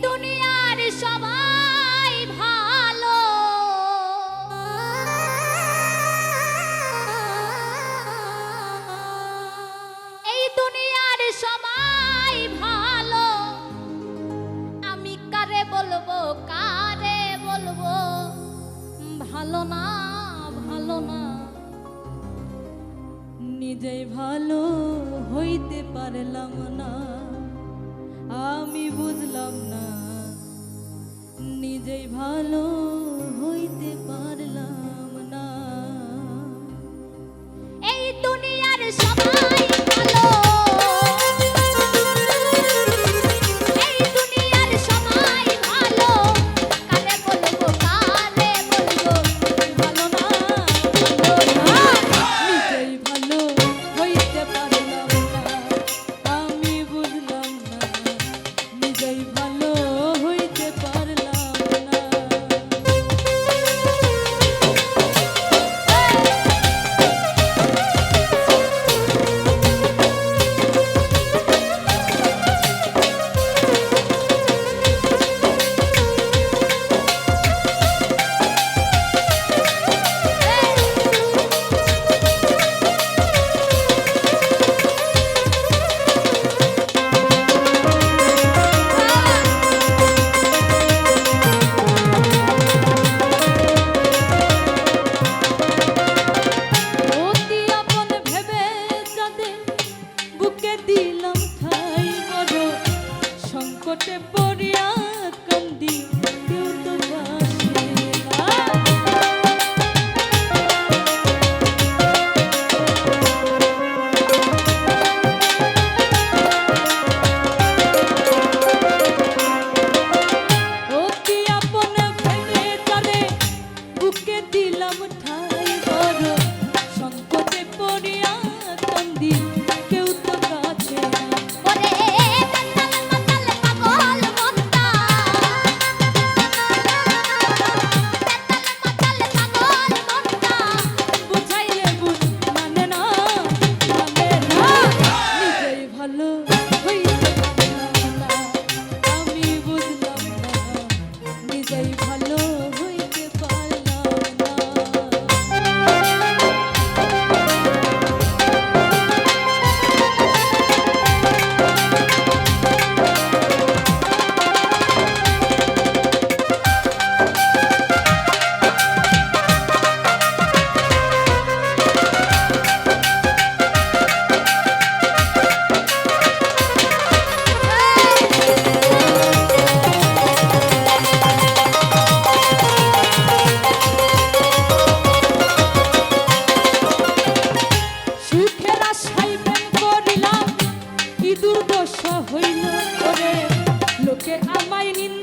দুনিয়ার সবাই ভালো, এই দুনিয়ার সবাই ভালো, আমি কারে বলবো ভালো না ভালো না। নিজেই ভালো হইতে পারলাম না, আমি বুঝলাম না নিজেই ভালো হইতে পারলাম না। এই দুনিয়ার সবাই ভালো, এই দুনিয়ার সবাই ভালো, কারে বলবো ভালো না ভালো না। নিজেই ভালো হইতে পারলাম না, আমি বুঝলাম না নিজেই ভালো হইতে পারলাম না। সংকটে পড়িয়া কান্দি কেউ তো বাসে না। অতি আপন ভেবে তারে বুকে দিলাম ঠাই, বড় সংকটে পড়িয়া কান্দি কেউ তো কাছে না। দুর্দশা হইল ওরে, লোকে আমায় নিন্দা